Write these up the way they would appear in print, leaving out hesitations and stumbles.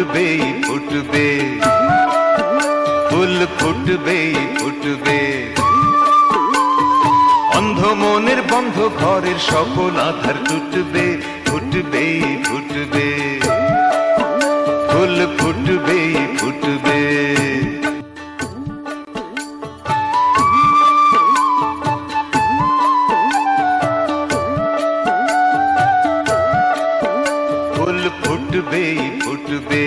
ফুটবে ফুটবে, ফুল ফুটবে ফুটবে। অন্ধ মনের বন্ধ ঘরের সকল আধার টুটবে, ফুটবে ফুটবে, ফুল ফুটবে ফুটবে। ফুল ফুটবে ফুটবে,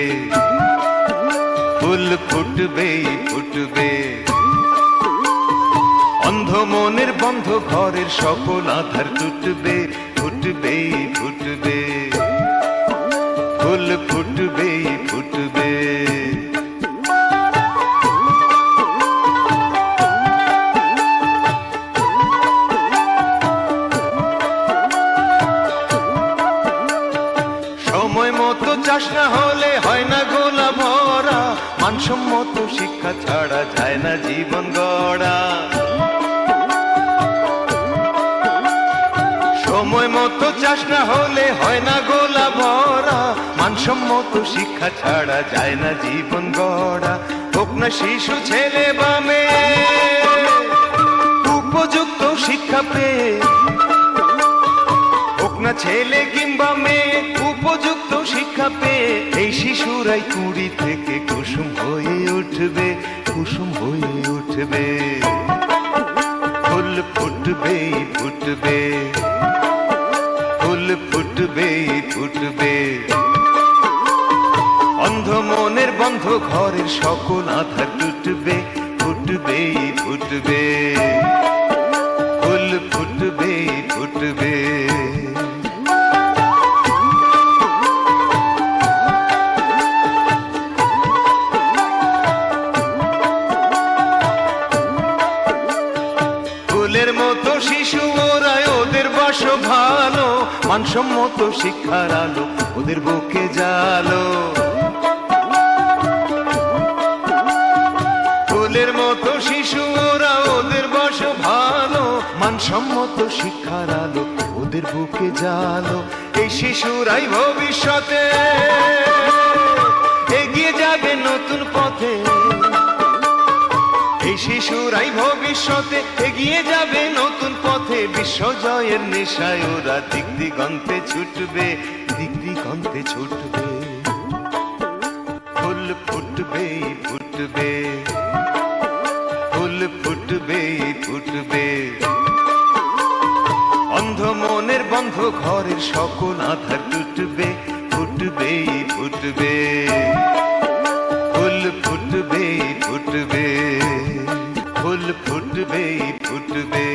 ফুল ফুটবে ফুটবে। অন্ধ মনের বন্ধ ঘরের সকল আধার টুটবে, ফুটবে ফুটবে, ফুল ফুটবে ফুটবে। সময় মতো চাষ না হলে হয় না গোলা ভরা, মানসম্মত শিক্ষা ছাড়া যায় না জীবন গড়া। সময় মতো চাষ না হলে হয় না গোলা ভরা, মানসম্মত শিক্ষা ছাড়া যায় না জীবন গড়া। হোক না শিশু ছেলে বা মেয়ে উপযুক্ত শিক্ষা পেয়ে, হোক না ছেলে কিংবা মেয়ে উপযুক্ত শিক্ষা পেয়ে, এই শিশুরাই কুড়ি থেকে কুসুম হয়ে উঠবে, কুসুম হয়ে উঠবে। ফুল ফুটবে ফুটবে, ফুল ফুটবে ফুটবে। অন্ধ মনের বন্ধ ঘরের সকল আধার টুটবে, ফুটবে ফুটবে, ফুল ফুটবে ফুটবে। ফুলের মতো শিশু ওরাই, ওদের বাস ভালো, মানসম্মত শিক্ষার আলো ওদের বুকে জালো। ফুলের মতো শিশু ওরা, ওদের বাস ভালো, মানসম্মত শিক্ষার আলো ওদের বুকে জালো। এই শিশুরাই ভবিষ্যতে এগিয়ে যাবে নতুন পথে, এই শিশুরাই ভবিষ্যতে এগিয়ে যাবে নতুন পথে। বিশ্বজয়ের নেশায় ওরা দিক দিগন্তে ছুটবে, দিক দিগন্তে ছুটবে। ফুল ফুটবে ফুটবে, ফুল ফুটবে ফুটবে। অন্ধ মনের বন্ধ ঘরের সকল আধার টুটবে, ফুটবে ফুটবে, ফুল ফুটবে ফুটবে, ফুল ফুটবে ফুটবে।